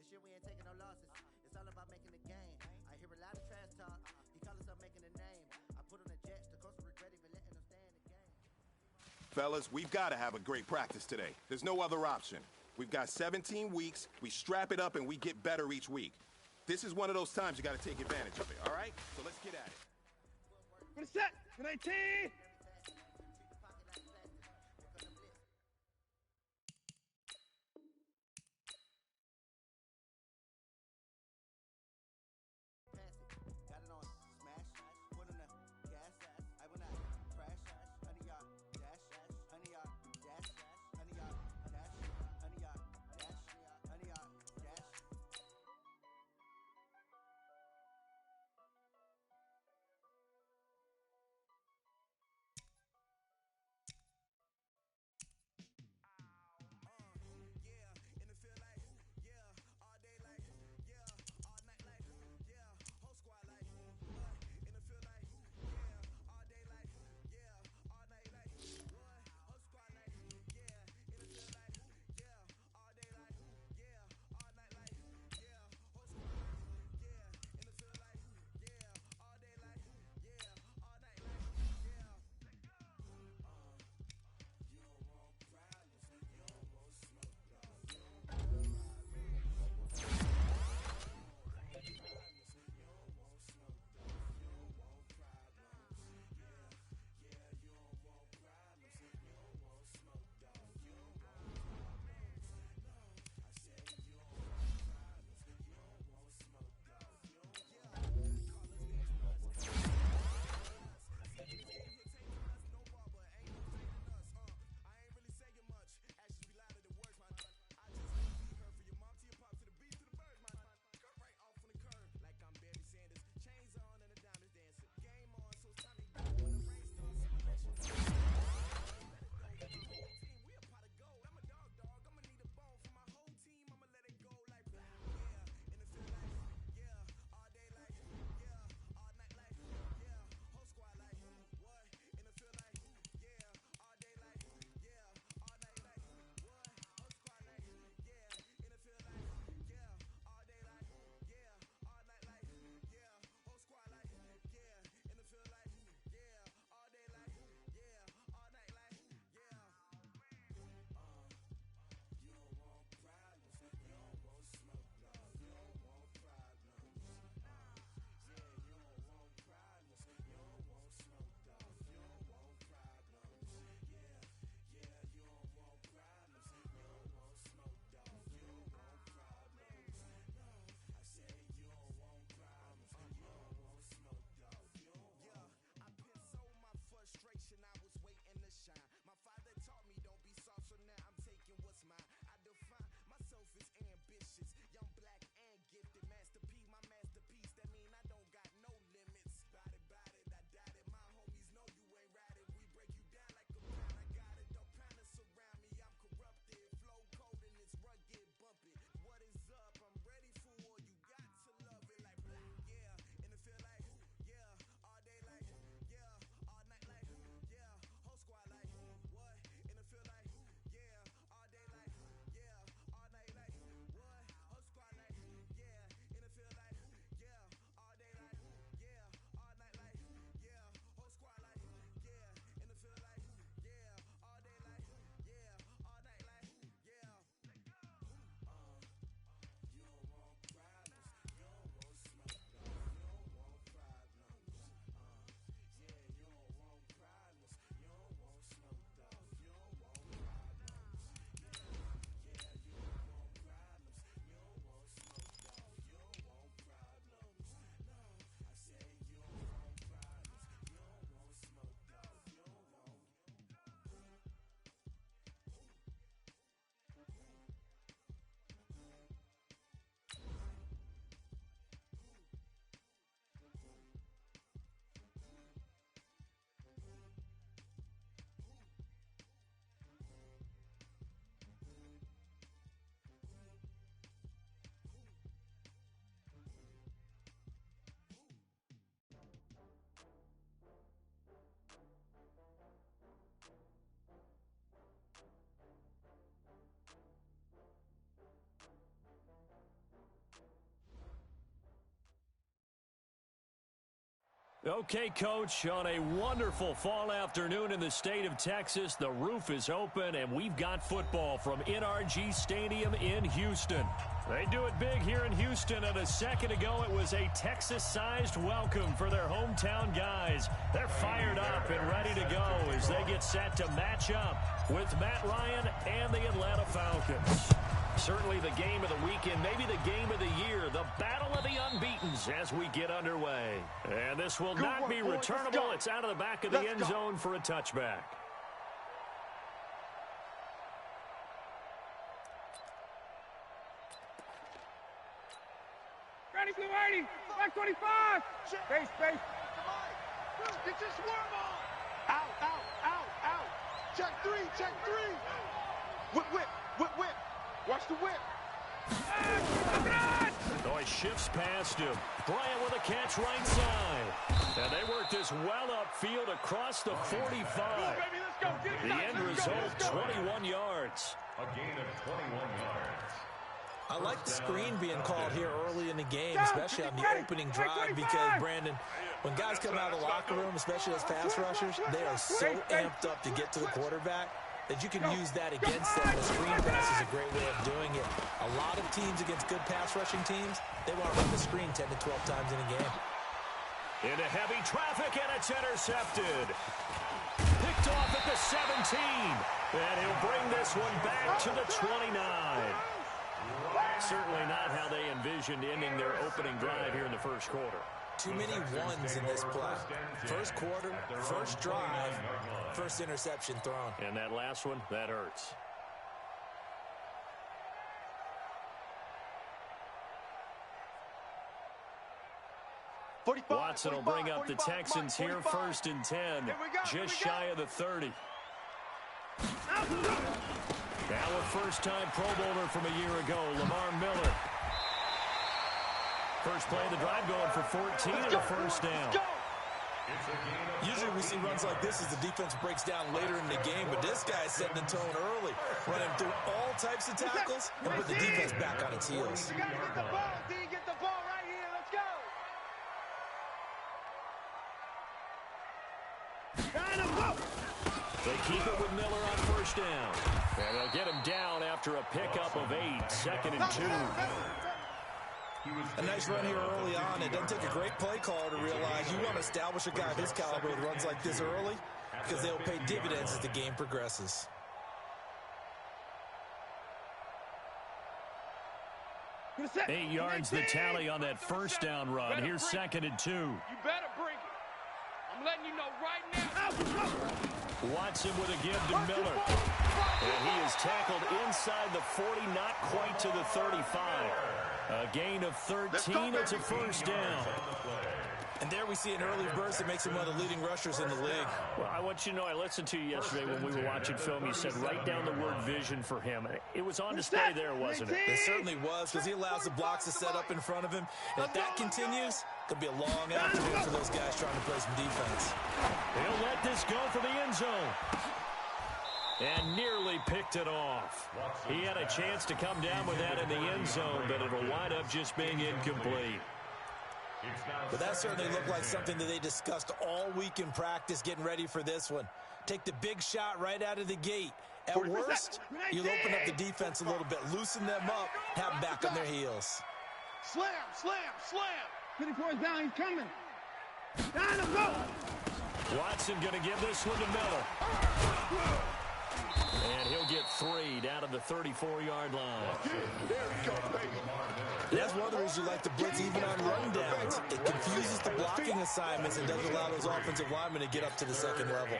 this year we ain't taking no losses. It's all about making the game. I hear a lot of trash talk. He call himself making a name. I put on the Jets. The coach will regret even letting them stay in the game. Fellas, we've got to have a great practice today. There's no other option. We've got 17 weeks, we strap it up, and we get better each week. This is one of those times you got to take advantage of it, all right? So let's get at it. Good set. Good night, T. Okay, Coach, on a wonderful fall afternoon in the state of Texas, the roof is open, and we've got football from NRG Stadium in Houston. They do it big here in Houston, and a second ago it was a Texas-sized welcome for their hometown guys. They're fired up and ready to go as they get set to match up with Matt Ryan and the Atlanta Falcons. Certainly the game of the weekend, maybe the game of the year, the battle of the unbeatens as we get underway. And this will not be returnable. It's out of the back of the end zone for a touchback. Ready, Blue 80, back 25. Space. Get your swarm on. Out. Check three. Whip. Watch the whip. Oh, he shifts past him. Bryant with a catch right side. And they work this well upfield across the 45. The end result, 21 yards. A gain of 21 yards. I like the screen being called here early in the game, especially on the opening drive, because, Brandon, when guys come out of the locker room, especially as pass rushers, they are so amped up to get to the quarterback that you can use that against them. The screen pass is a great way of doing it. A lot of teams against good pass rushing teams, they want to run the screen 10 to 12 times in a game. Into heavy traffic, and it's intercepted. Picked off at the 17. And he'll bring this one back to the 29. Certainly not how they envisioned ending their opening drive here in the first quarter. Too many ones in this play. First quarter, first drive, first interception thrown. And that last one, that hurts. Watson will bring up the Texans here, 1st and 10, just shy of the 30. Now a first-time Pro Bowler from a year ago, Lamar Miller. First play of the drive going for 14 and a first down. Usually we see runs like this as the defense breaks down later in the game, but this guy's setting the tone early, running through all types of tackles and put the defense back on its heels. You gotta get the ball, D. Get the ball right here. Let's go. They keep it with Miller on first down. And they'll get him down after a pickup of 8, 2nd and 2. A nice run here early on. It doesn't take a great play caller to realize you want to establish a guy of his caliber with runs like this early because they'll pay dividends as the game progresses. Eight yards the tally on that first down run. Here's 2nd and 2. You better bring it. I'm letting you know right now. Watson with a give to Miller. And he is tackled inside the 40, not quite to the 35. A gain of 13. It's a first down. And there we see an early burst that makes him one of the leading rushers in the league. Well, I want you to know, I listened to you yesterday when we were watching film. You said write down the word vision for him. It was on display there, wasn't it? It certainly was, because he allows the blocks to set up in front of him. And if that continues, it could be a long afternoon for those guys trying to play some defense. He'll let this go for the end zone. And nearly picked it off. He had a chance to come down with that in the end zone, but it'll wind up just being incomplete. But that certainly looked like something that they discussed all week in practice getting ready for this one. Take the big shot right out of the gate. At worst, you'll open up the defense a little bit, loosen them up, have them back on their heels. Slam. 24 is down, he's coming. Down him, go. Watson going to give this one to Miller. And he'll get 3 down to the 34-yard line. That's one of the reasons you like to blitz even on rundowns. It confuses the blocking assignments and doesn't allow those offensive linemen to get up to the second level.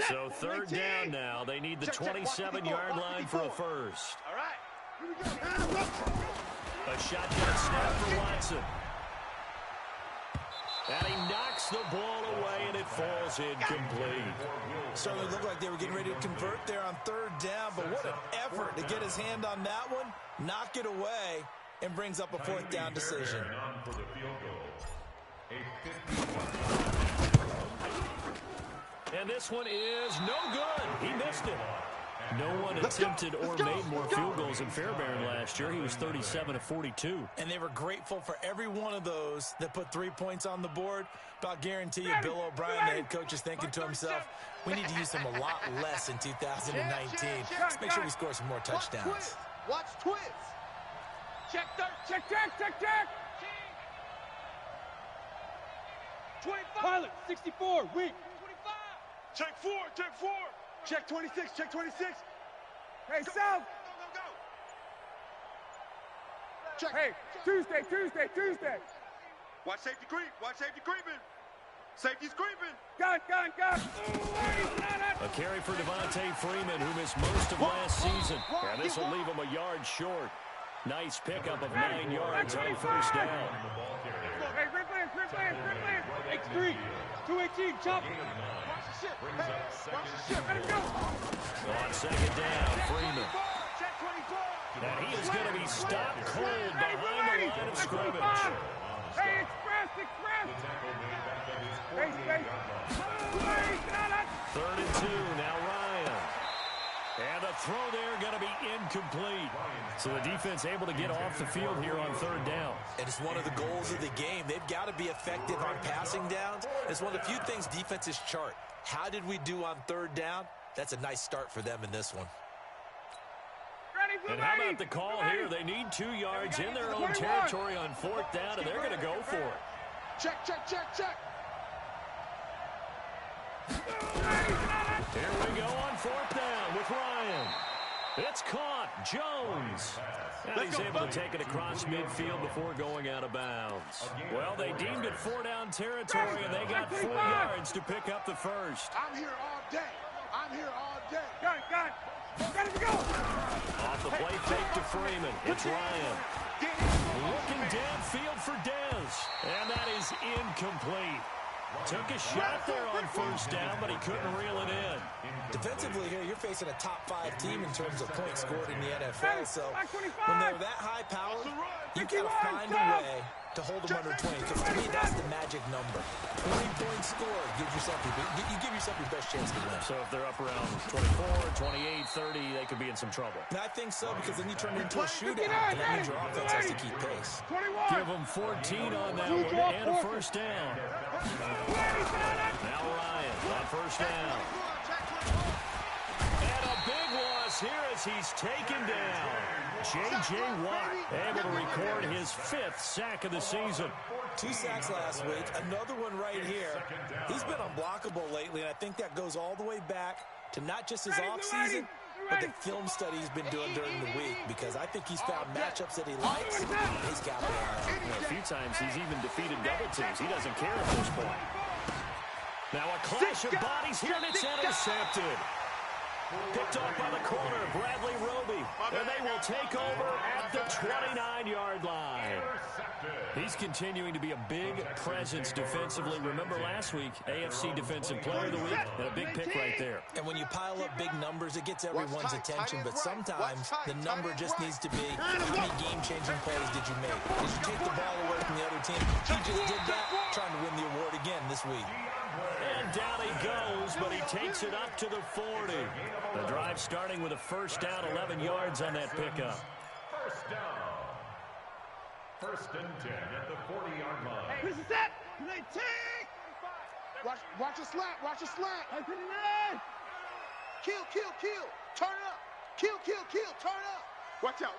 So 3rd down now. They need the 27-yard line for a first. All right. A shotgun snap for Watson. And he knocks the ball away, and it falls incomplete. Certainly looked like they were getting ready to convert there on 3rd down, but what an effort to get his hand on that one, knock it away, and brings up a 4th down decision. And this one is no good. He missed it. No one attempted or made more field goals than Fairbairn last year. He was 37 of 42. And they were grateful for every one of those that put 3 points on the board. But I'll guarantee you, Bill O'Brien, the head coach, is thinking to himself, we need to use him a lot less in 2019. Let's make sure we score some more touchdowns. Watch twist. Check, check, check, check, check. 25. Pilot, 64, weak. 25. Check 4, check 4. Check 26, check 26. Hey, go, South. Go. Check. Hey, Tuesday. Watch safety creep, creeping. Safety's creeping. Gun. A carry for Devontae Freeman, who missed most of last season. And this will leave him a yard short. Nice pickup of 9 yards on first down. Hey, grip land. X3, 218, chop. Let him go. On second down, Freeman. And he is going to be stopped cold behind the line of scrimmage. Hey, express. Hey. 3rd and 2, now Ryan. And the throw there going to be incomplete. So the defense able to get off the field here on 3rd down. And it's one of the goals of the game. They've got to be effective on passing downs. It's one of the few things defenses chart. How did we do on 3rd down? That's a nice start for them in this one. And how about the call here? They need 2 yards in their own territory on 4th down, and they're going to go for it. Check. Here we go on 4th down with Ryan. It's caught. Jones. And he's able to take it across midfield before going out of bounds. Well, they deemed it 4-down territory, and they got 4 yards to pick up the first. I'm here all day. Gun. Let him go. Off the play fake to Freeman. It's Ryan. Looking downfield for Dez. And that is incomplete. Took a shot there on 1st down, but he couldn't reel it in. Defensively here, you're facing a top 5 team in terms of points scored in the NFL. So when they're that high-powered, you've got to find a way to hold them under 20. Because to me, that's the magic number. 20 points scored gives yourself you give yourself your best chance to win. So if they're up around 24, 28, 30, they could be in some trouble. And I think so, because then you turn it into a shootout, and that means your offense has to keep pace. Give them 14 on that one and a 1st down. Now Ryan on 1st down. And a big loss here as he's taken down. J.J. Watt able to record his 5th sack of the season. 2 sacks last week, another one right here. He's been unblockable lately, and I think that goes all the way back to not just his offseason, but the film study he's been doing during the week, because I think he's found matchups that he likes, and he's capitalized. A few times he's even defeated double teams. He doesn't care at this point. Now a clash of bodies here, and it's intercepted. Picked off by the corner, Bradley Roby. And they will take over at the 29-yard line. He's continuing to be a big presence defensively. Remember last week, AFC Defensive Player of the Week, and a big pick right there. And when you pile up big numbers, it gets everyone's attention. But sometimes the number just needs to be, how many game-changing plays did you make? Did you take the ball away from the other team? He just did that, trying to win the award again this week. And down he goes, but he takes it up to the 40. The drive starting with a 1st down, 11 yards on that pickup. 1st down. 1st and 10 at the 40-yard line. Hey, this is it. They take. Watch a slant. Kill. Turn up. Kill. Turn up. Watch out.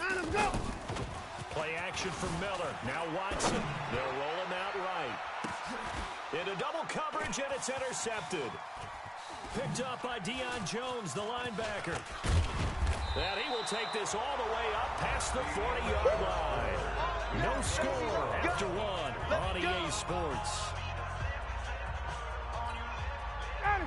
Let him go. Play action for Miller. Now Watson. They'll roll him out right. Into double coverage, and it's intercepted. Picked up by Deion Jones, the linebacker. And he will take this all the way up past the 40-yard line. No score after 1 on EA Sports.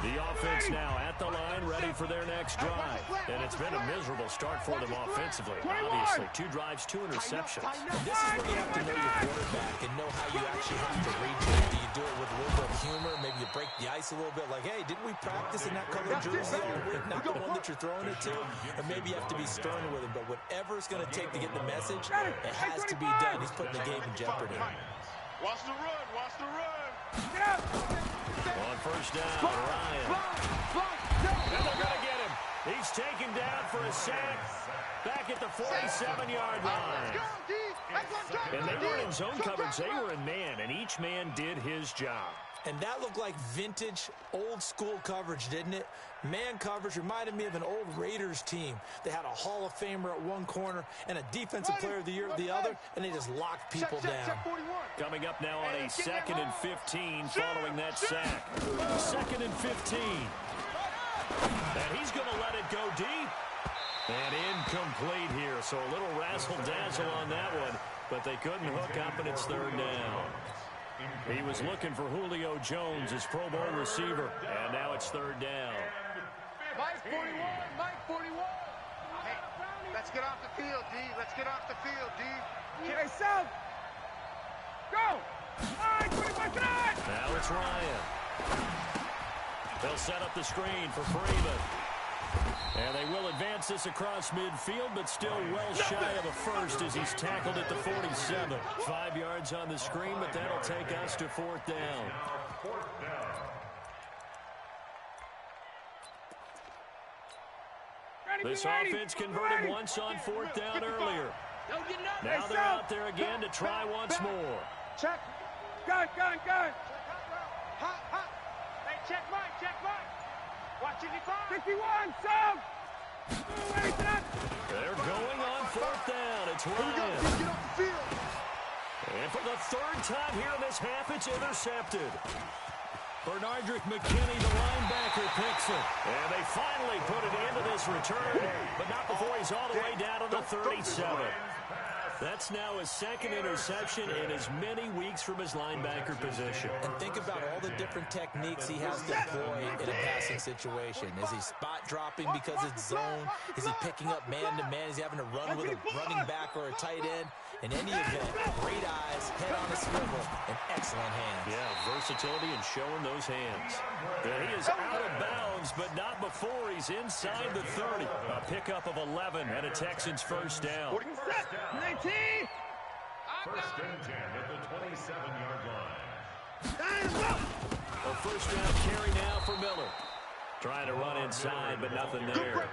The offense now at the line, ready for their next drive. And it's been a miserable start for them offensively. Obviously, 2 drives, 2 interceptions. And this is where you have to know your quarterback and know how you actually have to reach it. Do you do it with a little bit of humor? Maybe you break the ice a little bit like, hey, didn't we practice in that colored jersey all week? Not the one that you're throwing it to. Or maybe you have to be stern with him. But whatever it's going to take to get the message, it has to be done. He's putting the game in jeopardy. Watch the run. Watch the run. Get up. On first down, Ryan. And they're going to get him. He's taken down for a sack back at the 47-yard line. And they weren't in zone coverage. They were in man, and each man did his job. And that looked like vintage, old-school coverage, didn't it? Man coverage reminded me of an old Raiders team. They had a Hall of Famer at one corner and a Defensive Player of the Year at the other, and they just locked people down. Coming up now on a 2nd and 15 following that sack. 2nd and 15. And he's going to let it go deep. And incomplete here, so a little razzle-dazzle on that one, but they couldn't hook up, and it's 3rd down. He was looking for Julio Jones, his Pro Bowl receiver, and now it's 3rd down. Mike 41, Mike 41. Hey, let's get off the field, D. Let's get off the field, D. Hey, South. Go. All right, 25 tonight. Now it's Ryan. They'll set up the screen for Freeman. And they will advance this across midfield, but still well shy of a first as he's tackled at the 47. 5 yards on the screen, but that'll take us to 4th down. This offense converted once on 4th down earlier. Now they're out there again to try once more. Check. Gun. Hot. Hey, check Mike. Watch it, 51, South. They're going on 4th down. It's Ryan. Get off the field. And for the 3rd time here in this half, it's intercepted. Bernardrick McKinney, the linebacker, picks it. And they finally put it into this return, but not before he's all the way down to the 37. That's now his 2nd interception in as many weeks from his linebacker position. And think about all the different techniques he has to employ in a passing situation. Is he spot dropping because it's zone? Is he picking up man-to-man? Is he having to run with a running back or a tight end? In any event, great eyes, head on a swivel, and excellent hands. Yeah, versatility and showing those hands. And he is out of bounds, but not before he's inside the 30. A pickup of 11 and a Texans 1st down. 19. First and 10 at the 27-yard line. A 1st down carry now for Miller. Trying to run inside, but nothing there.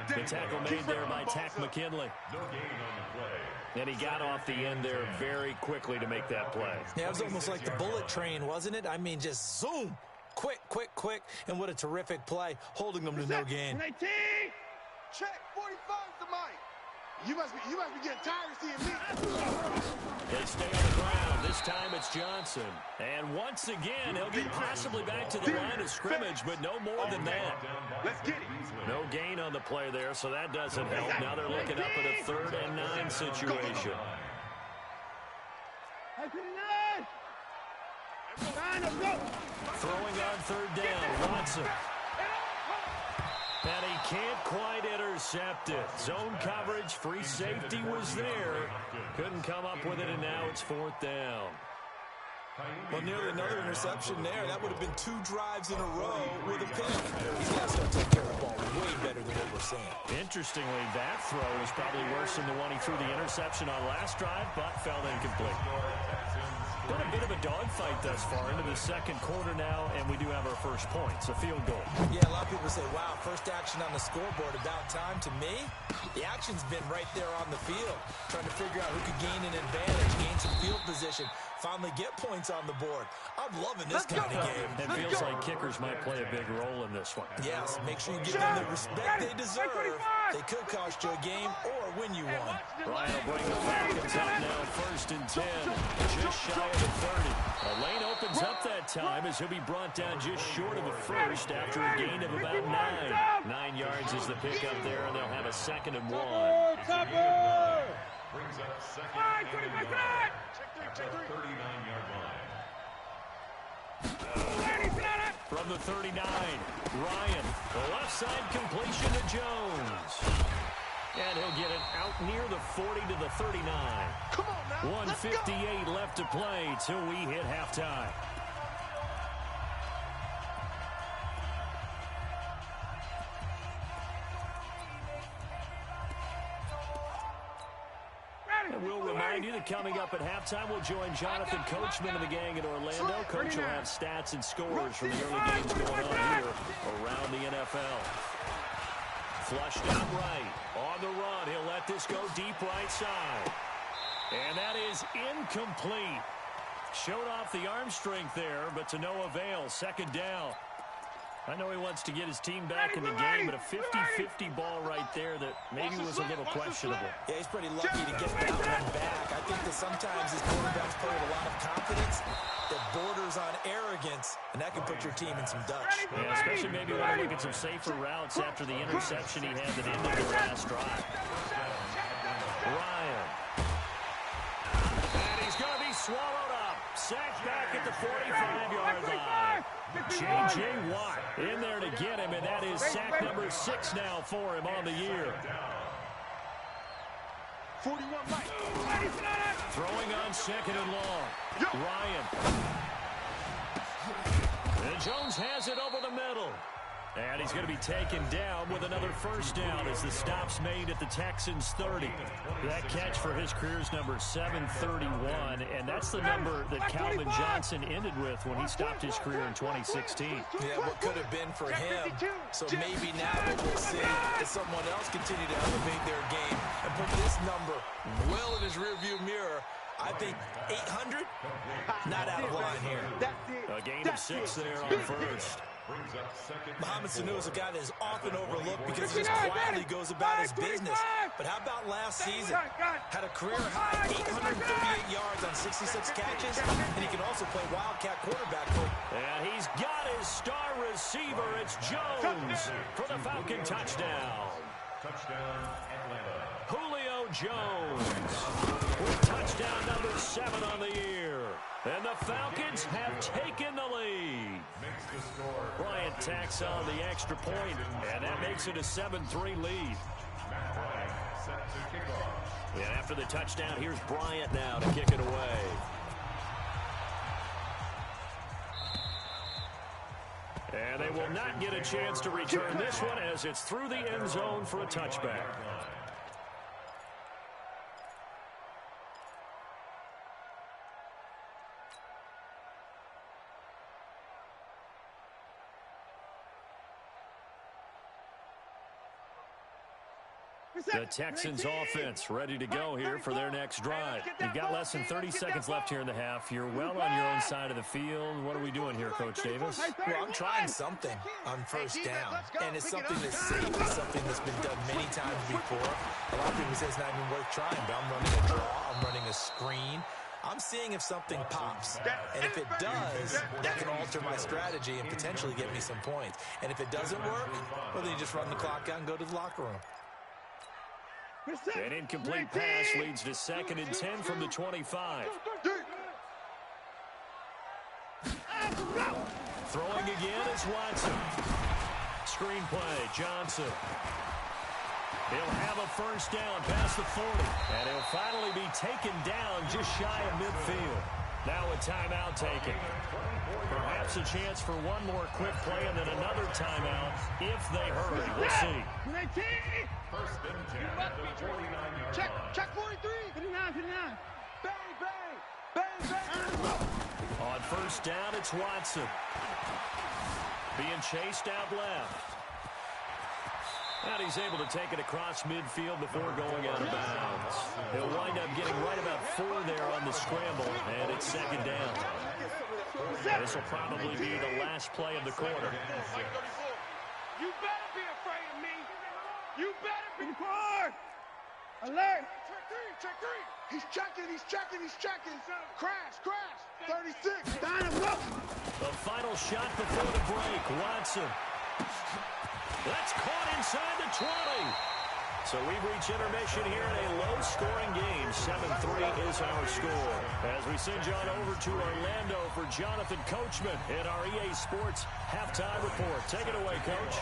The tackle made there by Tack McKinley. No gain on the play. And he got off the end there very quickly to make that play. Yeah, it was almost like the bullet train, wasn't it? I mean, just zoom. Quick. And what a terrific play, holding them to no gain. 19. Check 45 to Mike. You must be getting tired of seeing me. They stay on the ground. This time it's Johnson. And once again, he'll get possibly back to the line of scrimmage, but no more than that. Let's get it. No gain on the play there, so that doesn't help. Now they're looking up at a 3rd and 9 situation. Throwing on 3rd down, Watson. And he can't quite intercept it. Zone coverage, free safety was there. Couldn't come up with it, and now it's 4th down. Well, nearly another interception there. That would have been 2 drives in a row with a pick. He's got to start taking care of the ball way better than what we're seeing. Interestingly, that throw was probably worse than the one he threw the interception on last drive, but fell incomplete. Been a bit of a dogfight thus far into the 2nd quarter now, and we do have our first points, a field goal. Yeah, a lot of people say, wow, first action on the scoreboard, about time. To me, the action's been right there on the field, trying to figure out who could gain an advantage, gain some field position, finally get points on the board. I'm loving this kind of game. It feels like kickers might play a big role in this one. Yes, make sure you give them the respect they deserve. They could cost you a game or win you one. Ryan will bring the Falcons up now, 1st and 10, just shy of the 30. A lane opens up that time as he'll be brought down just short of a first after a gain of about 9. 9 yards is the pickup there, and they'll have a 2nd and 1. Brings up 2nd and 1 at the 39-yard line. from the 39. Ryan, the left side completion to Jones. And he'll get it out near the 40 to the 39. Come on now. 1:58 left to play till we hit halftime. And we'll remind you that coming up at halftime, we'll join Jonathan Coachman and the gang in Orlando. Coach will have stats and scores from the early games going on here around the NFL. Flushed out right. On the run, he'll let this go deep right side. And that is incomplete. Showed off the arm strength there, but to no avail. Second down. I know he wants to get his team back in the game, but a 50-50 ball right there that maybe was a little questionable. Yeah, he's pretty lucky to get that one back. I think that sometimes his quarterbacks play with a lot of confidence that borders on arrogance, and that can put your team in some dutch. Yeah, especially maybe when you look at some safer routes after the interception he had that ended the last drive. Ryan. And he's going to be swallowed up. Sacked back at the 45-yard line. J.J. Watt in there to get him, and that is sack number 6 now for him on the year. 41 right. Throwing on second and long. Ryan. And Jones has it over the middle. And he's going to be taken down with another first down as the stop's made at the Texans' 30. That catch for his career's number 731, and that's the number that Calvin Johnson ended with when he stopped his career in 2016. Yeah, what could have been for him. So maybe now that we'll see that someone else continue to elevate their game and put this number well in his rearview mirror. I think 800, not out of line here. A gain of 6 there on first. Mohamed Sanu is a guy that is often overlooked because he just quietly goes about his business. But how about last season? Had a career-high 838 yards on 66 catches, and he can also play wildcat quarterback. And he's got his star receiver. It's Jones for the Falcon touchdown. Touchdown, Atlanta. Julio Jones with touchdown number 7 on the year. And the Falcons have taken the lead. Bryant tacks on the extra point, and that makes it a 7-3 lead. And after the touchdown, here's Bryant now to kick it away. And they will not get a chance to return this one as it's through the end zone for a touchback. The Texans offense ready to go here for their next drive. You've got less than 30 seconds left here in the half. You're well on your own side of the field. What are we doing here, Coach Davis? Well, I'm trying something on first down, and it's something that's safe. It's something that's been done many times before. A lot of people say it's not even worth trying, but I'm running a draw. I'm running a screen. I'm seeing if something pops, and if it does, that can alter my strategy and potentially get me some points. And if it doesn't work, well, then you just run the clock out and go to the locker room. An incomplete pass leads to 2nd and 10 from the 25. Throwing again is Watson. Screenplay, Johnson. He'll have a first down past the 40. And he'll finally be taken down just shy of midfield. Now a timeout taken. Perhaps a chance for one more quick play and then another timeout if they hurry. We'll see. First and 10 at the 49-yard line. Check 43. 59. Bang, bang. Bang, bang. On first down, it's Watson. Being chased out left. And he's able to take it across midfield before going out of bounds. He'll wind up getting right about 4 there on the scramble, and it's 2nd down. This will probably be the last play of the quarter. You better be afraid of me. You better be. Alert. Check 3. He's checking. Crash. 36. The final shot before the break. Watson. That's caught inside the 20. So we've reached intermission here in a low-scoring game. 7-3 is our score. As we send you on over to Orlando for Jonathan Coachman in our EA Sports Halftime Report. Take it away, Coach.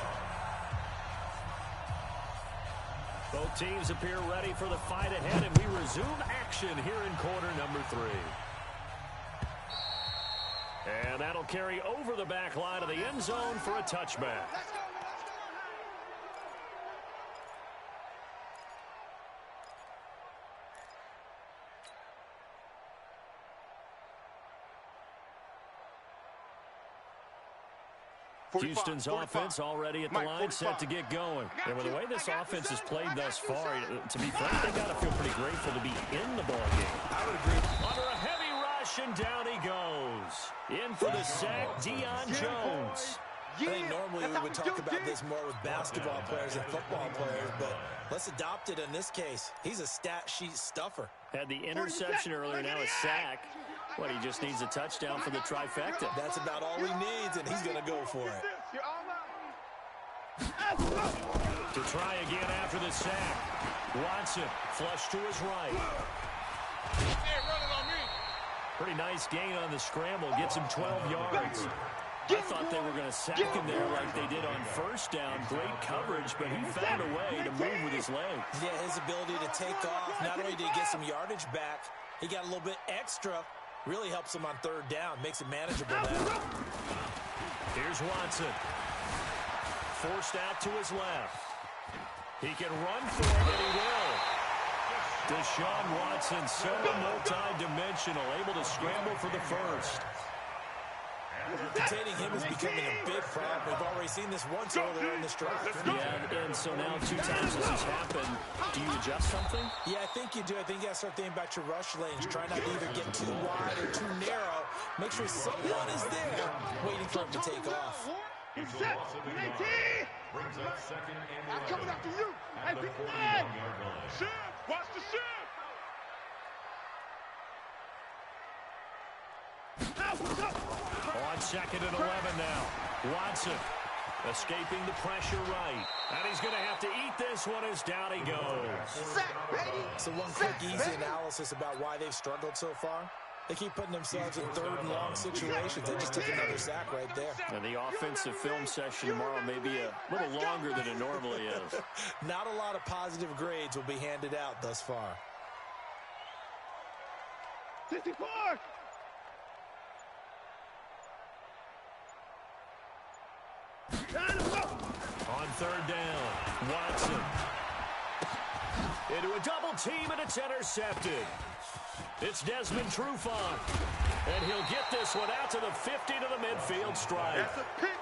Both teams appear ready for the fight ahead, and we resume action here in quarter number 3. And that'll carry over the back line of the end zone for a touchback. Houston's offense already at the line, set to get going. And with the way this offense has played thus far, to be frank, they've got to feel pretty grateful to be in the ball game. I would agree. Under a heavy rush, and down he goes. In for the sack, Deion Jones. I think normally we would talk about this more with basketball players and football players, but let's adopt it in this case. He's a stat sheet stuffer. Had the interception earlier, now a sack. What, he just needs a touchdown for the trifecta. That's about all he needs, and he's going to go for it. To try again after the sack. Watson, flush to his right. Hey, run it on me. Pretty nice gain on the scramble. Gets him 12 yards. I thought they were going to sack him there like they did on first down. Great coverage, but he found a way to move with his legs. Yeah, his ability to take off. Not only did he get some yardage back, he got a little bit extra. Really helps him on third down. Makes it manageable now. Here's Watson. Forced out to his left. He can run for it, and he will. Deshaun Watson, so multi-dimensional, able to scramble for the first. Containing him is becoming a big problem. We've already seen this once earlier in this drive. Yeah, and so now 2 times this has happened. Do you adjust something? Yeah, I think you do. I think you got to start thinking about your rush lanes. Try not to either get too wide or too narrow. Make sure someone is there waiting for him to take off. He's set. Brings up second and 11. I'm coming after you. Hey, pick the line. Shift. Watch the shift. On second and 11 now. Watson escaping the pressure right. And he's going to have to eat this one as down he goes. So one quick, easy analysis about why they've struggled so far. They keep putting themselves in third and long situations. They just took another sack right there. And the offensive film session tomorrow may be a little longer than it normally is. Not a lot of positive grades will be handed out thus far. 64. On third down, Watson. Into a double team, and it's intercepted. It's Desmond Trufant. And he'll get this one out to the 50 to the midfield stripe.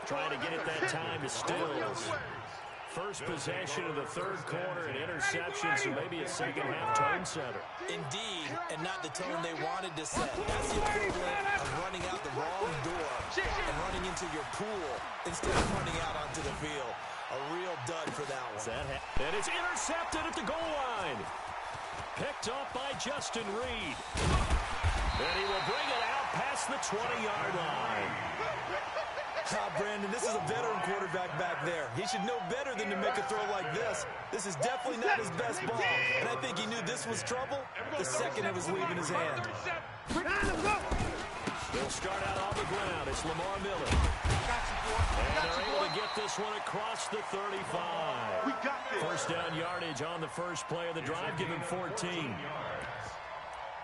Trying to get it that time to Stills. First possession of the third quarter, an interception, so maybe a second-half tone setter. Indeed, and not the tone they wanted to set. That's the equivalent of running out the wrong door and running into your pool instead of running out onto the field. A real dud for that one. And it's intercepted at the goal line. Picked up by Justin Reed. And he will bring it out past the 20-yard line. Brandon, this is a veteran quarterback back there. He should know better than to make a throw like this. This is definitely not his best ball. And I think he knew this was trouble the second it was leaving his hand. They'll start out on the ground. It's Lamar Miller. And they're able to get this one across the 35. First down yardage on the first play of the drive. Give him 14.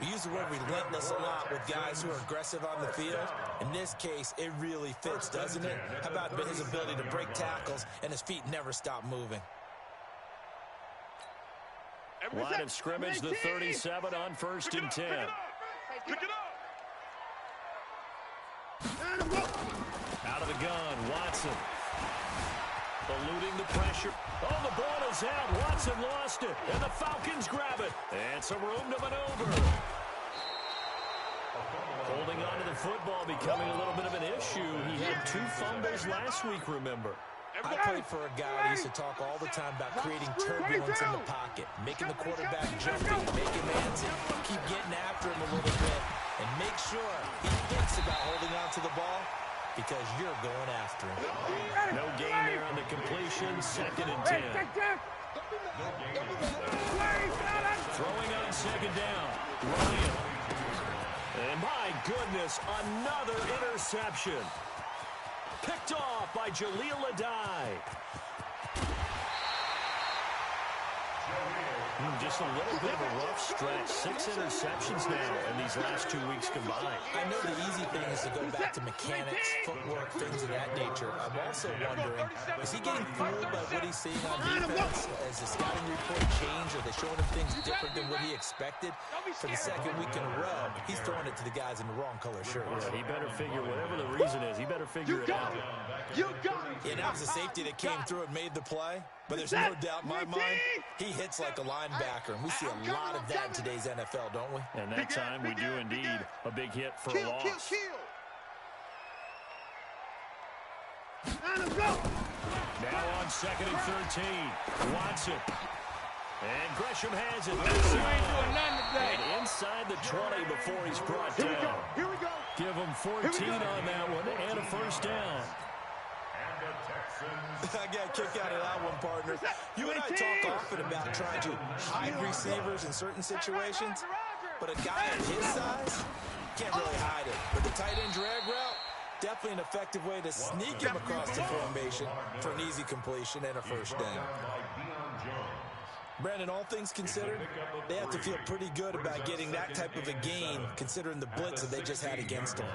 We use the word relentless a lot with guys who are aggressive on the field. In this case, it really fits, doesn't it? How about his ability to break tackles and his feet never stop moving? Line of scrimmage, the 37 on first and 10. Pick it up. Out of the gun, Watson. Eluding the pressure. Oh, the ball is out. Watson lost it. And the Falcons grab it. And some room to maneuver. Holding on to the football becoming a little bit of an issue. He had 2 fumbles last week, remember. I played for a guy who used to talk all the time about creating turbulence in the pocket, making the quarterback jumpy, making antsy, keep getting after him a little bit, and make sure he thinks about holding on to the ball because you're going after him. No gain there on the completion, second and 10. Throwing on second down. Ryan. And my goodness, another interception. Picked off by Jaleel Adai. Just a little bit of a rough stretch. 6 interceptions now in these last 2 weeks combined. I know the easy thing is to go back to mechanics, footwork, things of that nature. I'm also wondering, is he getting fooled by what he's seeing on defense? Has the scouting report changed? Are they showing him things different than what he expected? For the second week in a row, he's throwing it to the guys in the wrong color shirts. Yeah, he better figure, whatever the reason is, he better figure it out. You got it. Yeah, that was a safety that came through and made the play. But there's no doubt in my mind, he hits like a linebacker. And we see a lot of that in today's NFL, don't we? And that time we do indeed a big hit for a loss. Now on 2nd and 13. Watson. And Gresham has it. And inside the 20 before he's brought down. Here we go. Give him 14 on that one and a first down. I got a kick out of that one, partner. You and I talk often about trying to hide receivers in certain situations, but a guy of his size can't really hide it. But the tight end drag route, definitely an effective way to sneak him across the formation for an easy completion and a first down. Brandon, all things considered, they have to feel pretty good about getting that type of a gain, considering the blitz that they just had against them.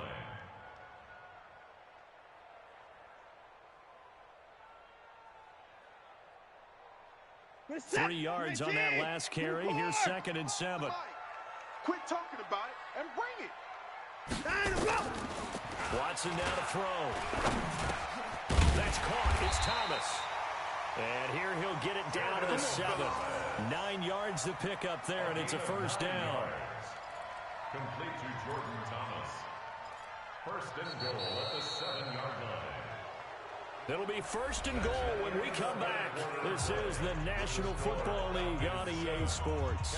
3 yards on that last carry. Here's 2nd and 7. Quit talking about it and bring it. Watson now to throw. That's caught. It's Thomas. And here he'll get it down to the 7. 9 yards to pick up there, and it's a first down. Complete to Jordan Thomas. First and goal at the 7-yard line. It'll be first and goal when we come back. This is the National Football League on EA Sports.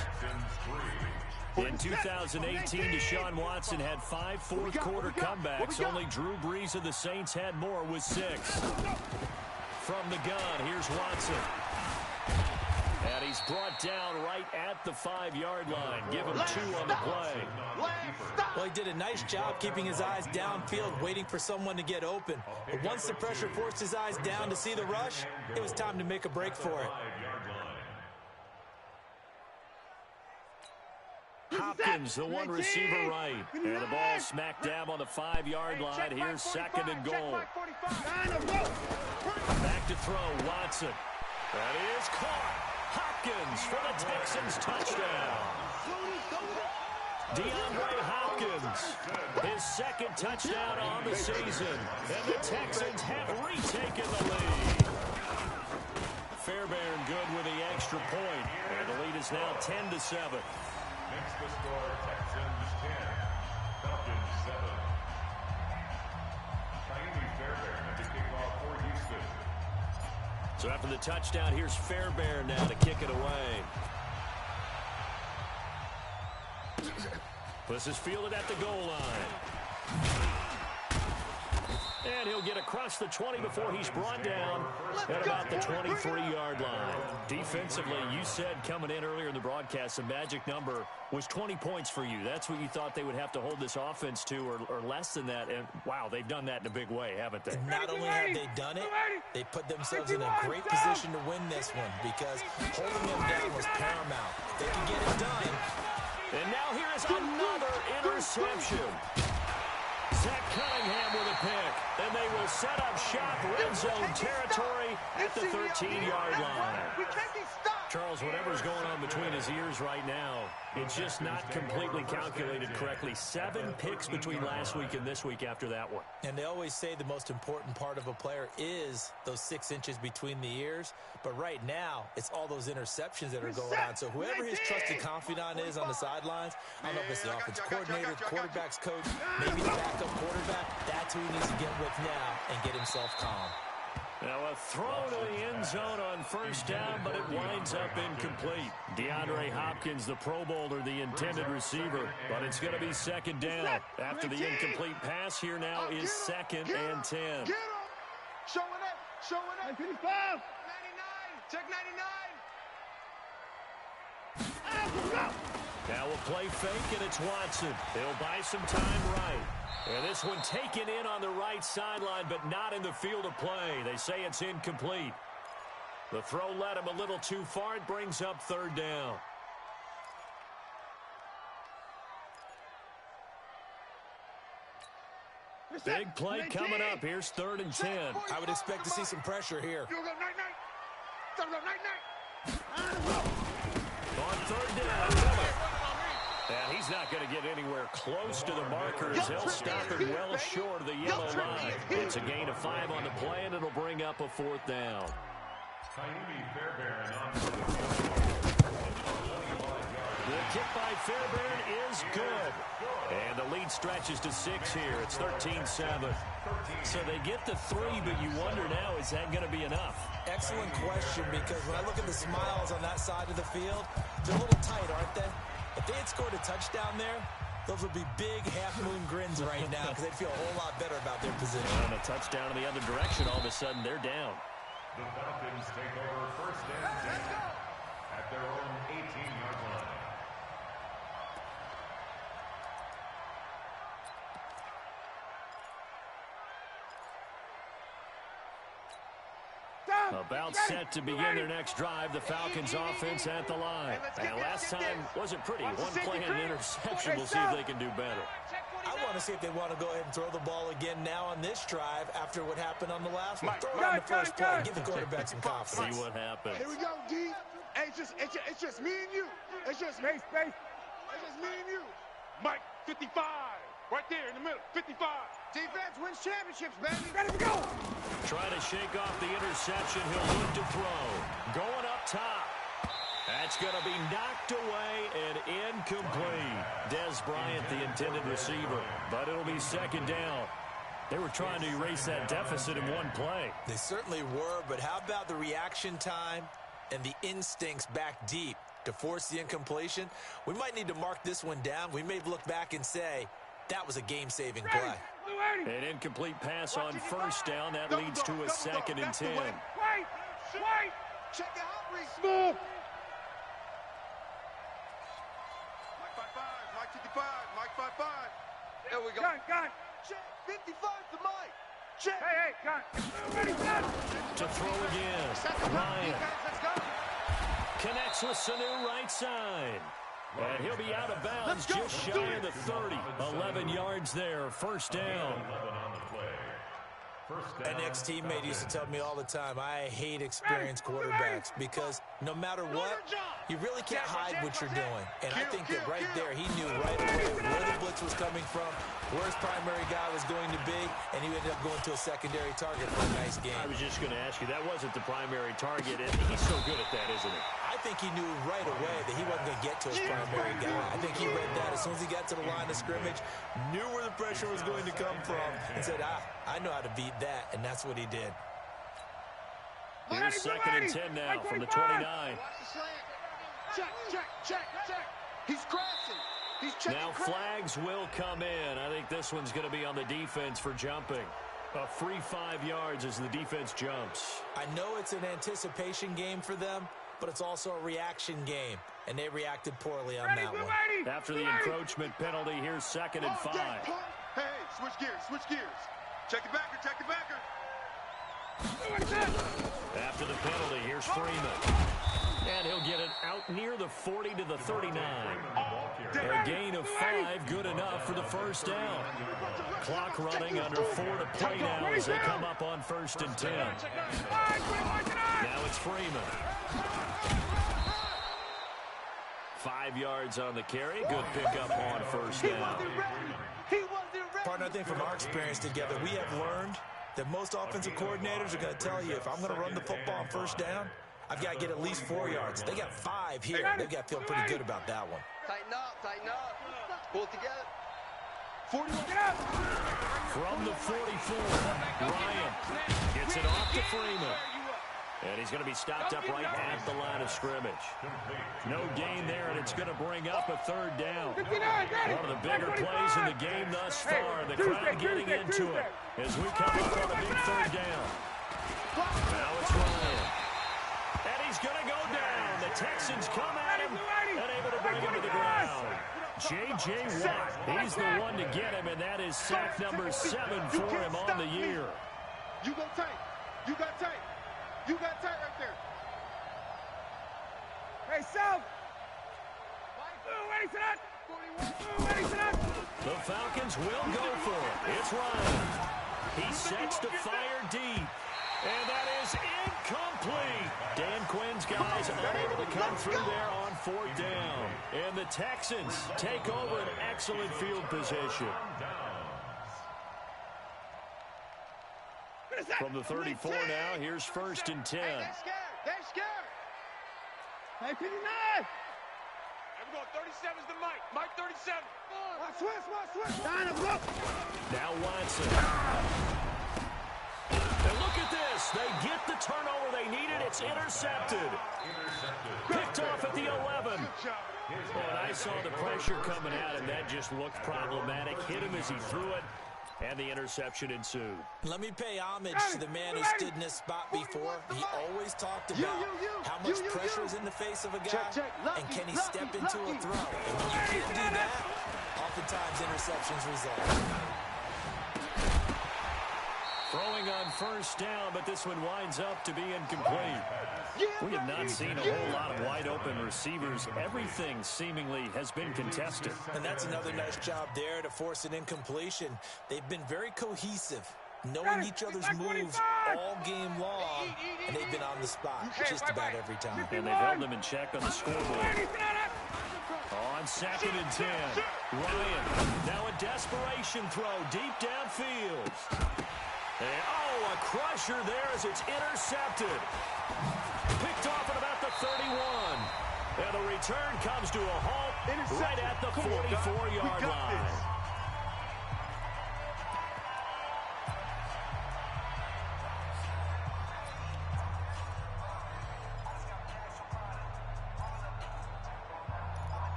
In 2018, Deshaun Watson had 5 fourth-quarter comebacks. Only Drew Brees of the Saints had more with 6. From the gun, here's Watson. And he's brought down right at the 5-yard line. Give him 2 on the play. Well, he did a nice job keeping his eyes downfield, waiting for someone to get open. But once the pressure forced his eyes down to see the rush, it was time to make a break for it. Hopkins, the one receiver right. And the ball smack dab on the 5-yard line. Here's 2nd and goal. Back to throw, Watson. That is caught. Hopkins for the Texans touchdown. DeAndre Hopkins, his 2nd touchdown on the season. And the Texans have retaken the lead. Fairbairn good with the extra point. And the lead is now 10-7. Next to score, Texans 10, Falcons 7. Naomi Fairbairn at the kickoff for Houston. So after the touchdown, here's Fairbairn now to kick it away. This is fielded at the goal line. And he'll get across the 20 before he's brought down at about the 23-yard line. Defensively, you said coming in earlier in the broadcast, the magic number was 20 points for you. That's what you thought they would have to hold this offense to, or less than that. And, wow, they've done that in a big way, haven't they? And not only have they done it, they put themselves in a great position to win this one because holding them down was paramount. If they can get it done. And now here is another interception. Zach Cunningham with a pick, and they will set up shop red zone territory at the 13-yard line. Charles, whatever's going on between his ears right now, it's just not completely calculated correctly. 7 picks between last week and this week after that one. And they always say the most important part of a player is those 6 inches between the ears. But right now, it's all those interceptions that are going on. So whoever his trusted confidant is on the sidelines, I don't know if it's the offensive coordinator, the quarterback's coach, maybe the backup quarterback, that's who he needs to get with now and get himself calm. Now a throw to the end zone on first down, but it winds up incomplete. DeAndre Hopkins, the Pro Bowler, the intended receiver, but it's going to be 2nd down. After the incomplete pass, here now is 2nd and 10. Showing up. 55. 99. Check 99. Now we'll play fake, and it's Watson. He'll buy some time right. And this one taken in on the right sideline, but not in the field of play. They say it's incomplete. The throw led him a little too far. It brings up third down. Big play coming up. Here's 3rd and 10. I would expect to see some pressure here. On 3rd down, and he's not going to get anywhere close to the markers. He'll stop it well short of the yellow line. It's a gain of 5 on the play, and it'll bring up a 4th down. The kick by Fairbairn is good. And the lead stretches to 6 here. It's 13-7. So they get the 3, but you wonder now, is that going to be enough? Excellent question, because when I look at the smiles on that side of the field, they're a little tight, aren't they? If they had scored a touchdown there, those would be big half-moon grins right now because they'd feel a whole lot better about their position. And a touchdown in the other direction, all of a sudden they're down. The Falcons take over 1st and 10 at their own 18-yard line. About set to begin their next drive. The Falcons offense at the line. And last time wasn't pretty. One play and an interception. We'll see if they can do better. I want to see if they want to go ahead and throw the ball again now on this drive after what happened on the last one. Throw it on the first play and give the quarterback some confidence. See what happens. Here we go, D. Hey, it's just me and you. It's just me. Space. It's just me and you. Mike, 55. Right there in the middle. 55. Defense wins championships, baby. Ready to go. Trying to shake off the interception. He'll look to throw. Going up top. That's going to be knocked away and incomplete. Des Bryant, the intended receiver. But it'll be 2nd down. They were trying to erase that deficit in one play. They certainly were, but how about the reaction time and the instincts back deep to force the incompletion? We might need to mark this one down. We may look back and say, that was a game-saving play. An incomplete pass on 1st down. That leads to a 2nd and 10. Wait. Check it out, Reese. Move. Mike 55, Mike 55, Mike 55. There we go. Gun. Check, 55 to Mike. Check. Hey, gun. Ready, gun. To throw again. Ryan Let's go. connects with Sanu right side. And he'll be out of bounds just shy of the 30. 11 yards there, 1st down. An ex-teammate used to tell me all the time, I hate experienced quarterbacks because no matter what, you really can't hide what you're doing. And I think that right there, he knew right away where the blitz was coming from, where his primary guy was going to be, and he ended up going to a secondary target for a nice game. I was just going to ask you, that wasn't the primary target, and he's so good at that, isn't he? I think he knew right away that he wasn't going to get to his primary guy. I think he read that as soon as he got to the line of scrimmage, knew where the pressure was going to come from, and said, I know how to beat that, and that's what he did. Here's 2nd and 10 now from the 29. Watch the slant. Check. He's crashing. He's checking. Now flags will come in. I think this one's going to be on the defense for jumping. A free 5 yards as the defense jumps. I know it's an anticipation game for them, but it's also a reaction game, and they reacted poorly on that one. After the encroachment penalty, here's 2nd and 5. Hey, switch gears. Check it backer. After the penalty, here's Freeman. And he'll get it out near the 40 to the 39. A gain of 5, good enough for the 1st down. Clock running under 4 to play now as they come up on 1st and 10. Now it's Freeman. 5 yards on the carry. Good pickup on 1st down. Partner, I think from our experience together, we have learned that most offensive coordinators are going to tell you, if I'm going to run the football on 1st down, I've got to get at least 4 yards. They got 5 here. They've got to feel pretty good about that one. Tighten up. Pull it together. 41. Get up. From the 44, Ryan gets it off to Freeman. And he's going to be stopped up right at the line of scrimmage. No gain there, and it's going to bring up a 3rd down. One of the bigger plays in the game thus far. The crowd getting into it as we come up on a big 3rd down. Now it's Ryan. And he he's going to go down. The Texans come at him and able to bring him to the ground. J.J. Watt, he's the one to get him, and that is sack number 7 for him on the year. You go tight. You got tight. You got tight right there. Hey, South. Ready for that. Ready for that. The Falcons will go for it. It's Ryan. He sets to fire deep. And that is incomplete. Dan Quinn's guys unable to come through there on 4th down. And the Texans take over an excellent field position. From the 34 now, here's 1st and 10. Hey, they're scared. They're scared. Hey, 59. Here we go. 37's the Mike. Mike 37. Watch switch. Down and block. Now Watson. And look at this. They get the turnover they needed. It's intercepted. Picked off at the 11. And I saw the pressure coming at him. That just looked problematic. Hit him as he threw it. And the interception ensued. Let me pay homage to the man who stood in this spot before. He always talked about how much pressure is in the face of a guy, and can he step into a throw. And when you can't do that, oftentimes interceptions result. Throwing on 1st down, but this one winds up to be incomplete. We have not seen a whole lot of wide-open receivers. Everything seemingly has been contested. And that's another nice job there to force an incompletion. They've been very cohesive, knowing each other's moves all game long, and they've been on the spot just about every time. And they've held them in check on the scoreboard. On 2nd and 10, Ryan, now a desperation throw deep downfield. And, a crusher there as it's intercepted. Picked off at about the 31. And the return comes to a halt right at the 44-yard line.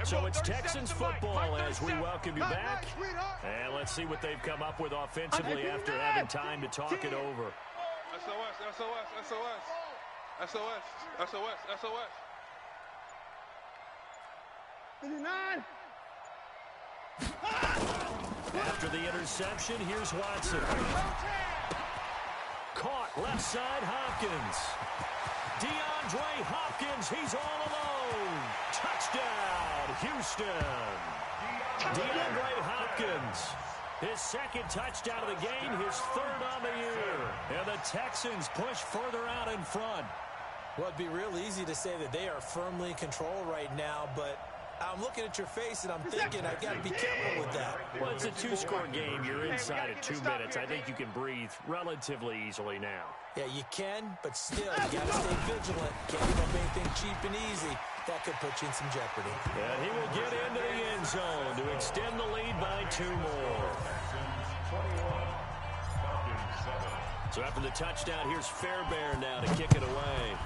So it's Texans football as we welcome you back. And let's see what they've come up with offensively after having time to talk it over. SOS, SOS, SOS. SOS, SOS, SOS. 59. After the interception, here's Watson. Caught left side, Hopkins. DeAndre Hopkins, he's all alone. Touchdown, Houston. DeAndre Hopkins, his 2nd touchdown of the game, his 3rd on the year. And the Texans push further out in front. Well, it'd be real easy to say that they are firmly in control right now, but I'm looking at your face and I'm thinking I've got to be careful with that. Well, it's a 2-score game. You're inside of 2 minutes. I think you can breathe relatively easily now. Yeah, you can, but still, you got to stay vigilant. Can't give up anything cheap and easy. That could put you in some jeopardy. And he will get into the end zone to extend the lead by 2 more. So after the touchdown, here's Fairbairn now to kick it away.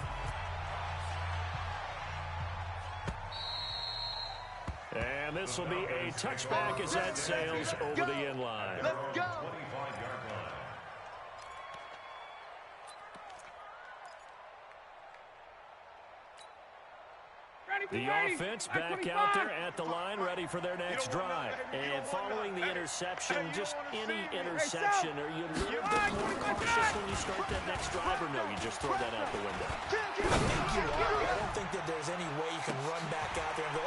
And this will be a touchback as that sails over the end line. Let's go. The offense back out there at the line, ready for their next drive. And following the interception, just any interception, are you a little bit more cautious when you start that next drive, or no, you just throw that out the window? I think you are. I don't think that there's any way you can run back out there and go,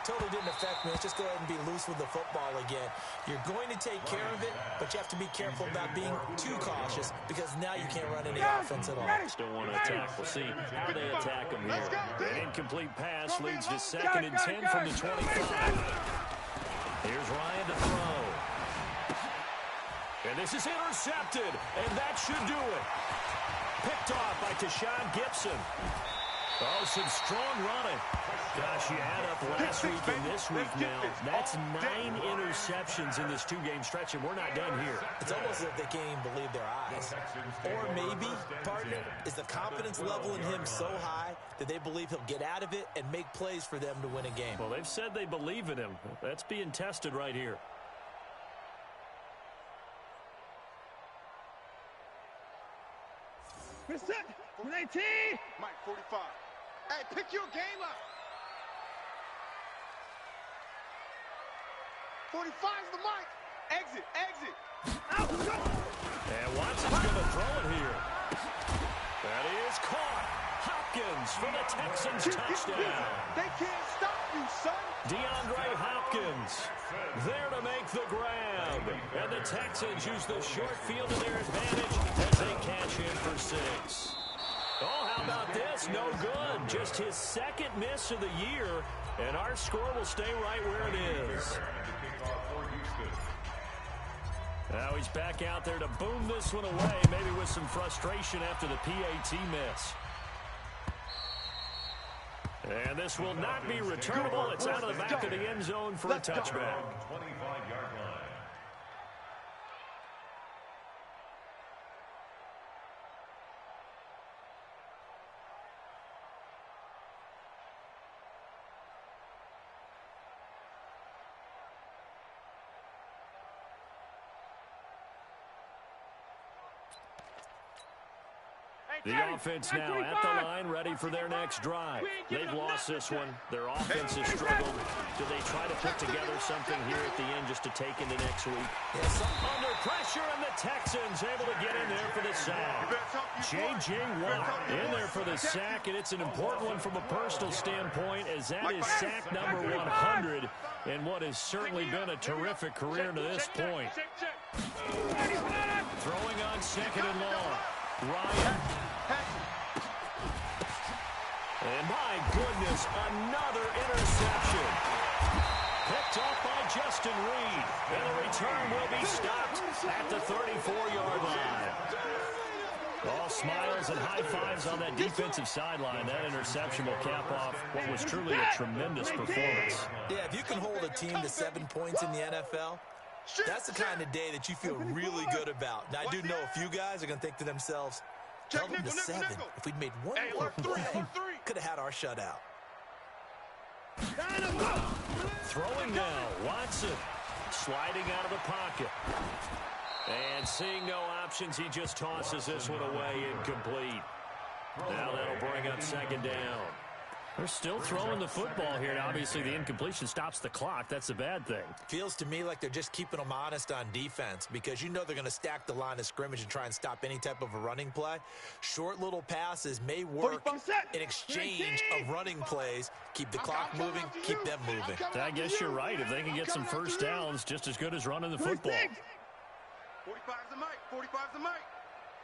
totally didn't affect me. Let's just go ahead and be loose with the football again. You're going to take care of it, but you have to be careful about being too cautious because now you can't run any offense at all. Still want to attack. We'll see how they attack them here. An incomplete pass leads to 2nd and 10 from the 25. Here's Ryan to throw. And this is intercepted, and that should do it. Picked off by Tashawn Gibson. Oh, some strong running. Gosh, you add up last week and this week now. That's 9 interceptions in this 2-game stretch, and we're not done here. It's almost like they can't even believe their eyes. Or maybe, partner, is the confidence level in him so high that they believe he'll get out of it and make plays for them to win a game. Well, they've said they believe in him. That's being tested right here. Set. 18. Mike, 45. Hey, pick your game up. 45's the mic. Exit, exit. Out, go. And Watson's going to throw it here. That is caught. Hopkins for the Texans touchdown. They can't stop you, son. DeAndre Hopkins there to make the grab. And the Texans use the short field to their advantage as they cash in for 6. Oh, how about this? No good. Just his second miss of the year. And our score will stay right where it is. Now he's back out there to boom this one away, maybe with some frustration after the PAT miss. And this will not be returnable. It's out of the back of the end zone for a touchback. 25-yard line. The offense now at the line, ready for their next drive. They've lost this one. Their offense has struggled. Do they try to put together something here at the end just to take into next week? Yes. Under pressure, and the Texans able to get in there for the sack. J.J. Watt in there for the sack, and it's an important one from a personal standpoint, as that is sack number 100, and what has certainly been a terrific career to this point. Throwing on second and long. Ryan. And my goodness, another interception. Picked off by Justin Reed. And the return will be stopped at the 34-yard line. All smiles and high fives on that defensive sideline. That interception will cap off what was truly a tremendous performance. Yeah, if you can hold a team to 7 points in the NFL, that's the kind of day that you feel really good about. Now, I do know a few guys are going to think to themselves, held them to 7. If we'd made one more play, could have had our shutout. Throwing now, Watson sliding out of the pocket. And seeing no options, he just tosses this one away incomplete. Now that'll bring up second down. They're still throwing the football here, and obviously the incompletion stops the clock. That's a bad thing. Feels to me like they're just keeping them honest on defense, because you know they're going to stack the line of scrimmage and try and stop any type of a running play. Short little passes may work in exchange of running plays. Keep the clock moving, keep them moving. I guess you're right. If they can get some first downs, just as good as running the football. 45's the mic. 45's the mic.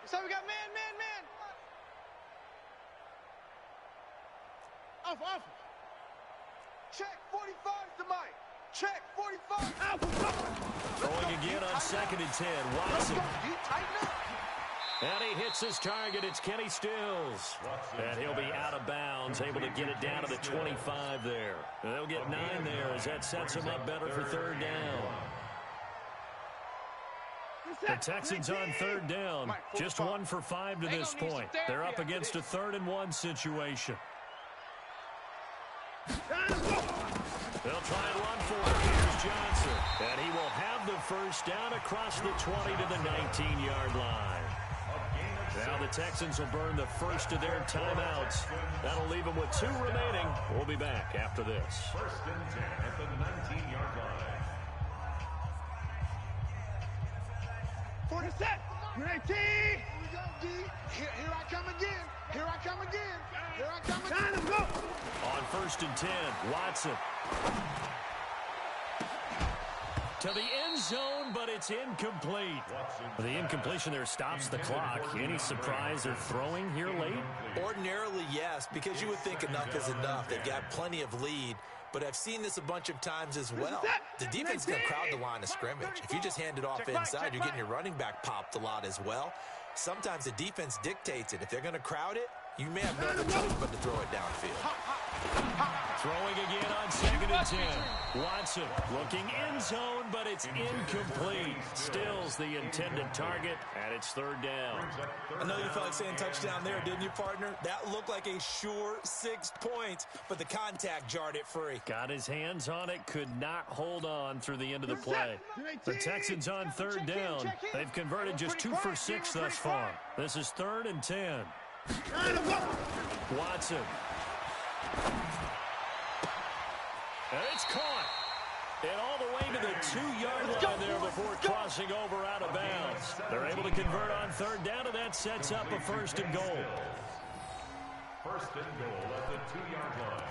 So we got man. Off. Check, 45's the mic. Check, 45. Throwing again on second and 10. Watson. And he hits his target. It's Kenny Stills. And he'll be out of bounds, able to get it down to the 25 there. And they'll get 9 there as that sets him up better for third down. The Texans on third down. Just 1 for 5 to this point. They're up against a 3rd and 1 situation. They'll try and run for it. Here's Johnson. And he will have the first down across the 20 to the 19-yard line. Now the Texans will burn the first of their timeouts. That'll leave them with 2 remaining. We'll be back after this. First and 10 at the 19-yard line. 47. 19. Here I come again. Here I come again. Here I come again. Go. On first and 10, Watson. To the end zone, but it's incomplete. The incompletion there stops the clock. Any surprise they're throwing here late? Ordinarily, yes, because you would think enough is enough. They've got plenty of lead, but I've seen this a bunch of times as well. The defense is going to crowd the line of scrimmage. If you just hand it off inside, you're getting your running back popped a lot as well. Sometimes the defense dictates it. If they're going to crowd it, you may have no other choice but to throw it downfield. Throwing again on 2nd and 10. Watson looking end zone, but it's incomplete. Stills the intended target, and it's 3rd down. I know you felt like saying touchdown there, didn't you, partner? That looked like a sure 6 points, but the contact jarred it free. Got his hands on it, could not hold on through the end of the play. The Texans on 3rd down. They've converted just 2 for 6 thus far. This is 3rd and 10. Watson. And it's caught. And all the way to the 2-yard line there before crossing over out of bounds. They're able to convert on 3rd down, and that sets up a 1st and goal. 1st and goal at the 2-yard line.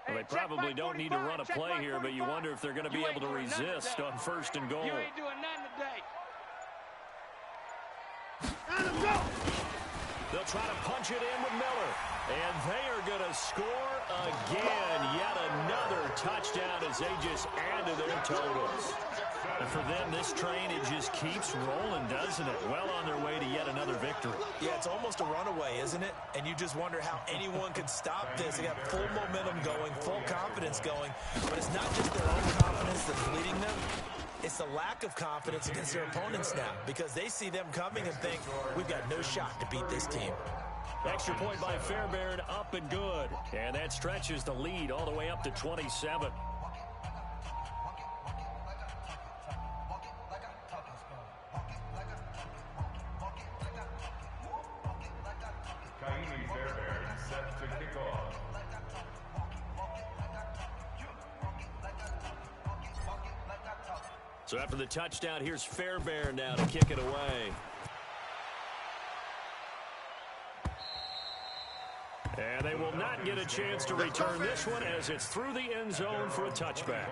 Well, they probably don't need to run a play here, but you wonder if they're going to be able to resist on 1st and goal. You ain't doing nothing today. They'll try to punch it in with Miller. And they are going to score again. Yet another touchdown as they just add to their totals. And for them, this train, it just keeps rolling, doesn't it? Well on their way to yet another victory. Yeah, it's almost a runaway, isn't it? And you just wonder how anyone could stop this. They got full momentum going, full confidence going. But it's not just their own confidence that's leading them. It's the lack of confidence against their opponents now, because they see them coming and think, we've got no shot to beat this team. Extra point by Fairbairn, up and good. And that stretches the lead all the way up to 27. Fairbairn set to kick off. So after the touchdown, here's Fairbairn now to kick it away. And they will not get a chance to return this one as it's through the end zone for a touchback.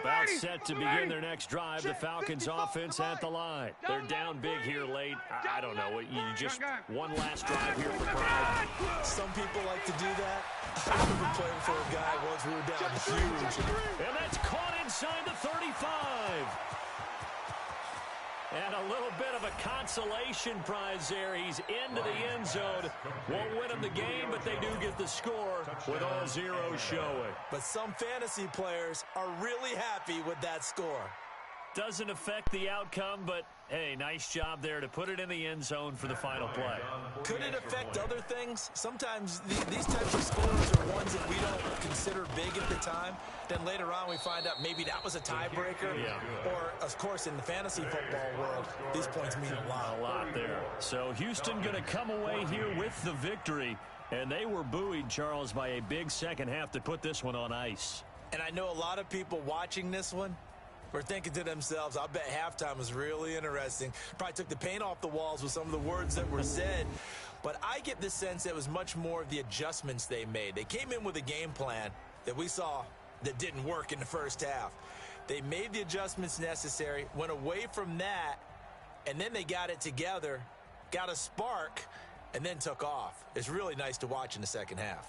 About set to begin their next drive. The Falcons offense at the line. They're down big here late. I don't know. You just one last drive here for pride. Some people like to do that. I remember playing for a guy once we were down huge. And that's caught inside the 35. And a little bit of a consolation prize there. He's into the end zone. Won't win them the game, but they do get the score with all zeros showing. But some fantasy players are really happy with that score. Doesn't affect the outcome, but, hey, nice job there to put it in the end zone for the final play. Could it affect other things? Sometimes these types of scores are ones that we don't consider big at the time. Then later on we find out maybe that was a tiebreaker. Yeah. Or, of course, in the fantasy football world, these points mean a lot. A lot there. So Houston going to come away here with the victory. And they were buoyed, Charles, by a big second half to put this one on ice. And I know a lot of people watching this one were thinking to themselves, I bet halftime was really interesting. Probably took the paint off the walls with some of the words that were said. But I get the sense it was much more of the adjustments they made. They came in with a game plan that we saw that didn't work in the first half. They made the adjustments necessary, went away from that, and then they got it together, got a spark, and then took off. It's really nice to watch in the second half.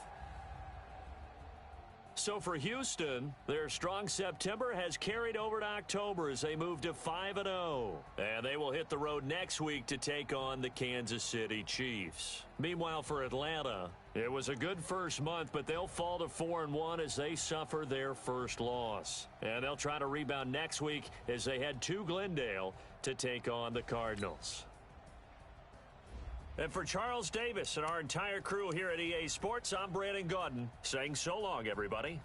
So for Houston, their strong September has carried over to October as they move to 5-0. And they will hit the road next week to take on the Kansas City Chiefs. Meanwhile, for Atlanta, it was a good first month, but they'll fall to 4-1 as they suffer their first loss. And they'll try to rebound next week as they head to Glendale to take on the Cardinals. And for Charles Davis and our entire crew here at EA Sports, I'm Brandon Gaudin saying so long, everybody.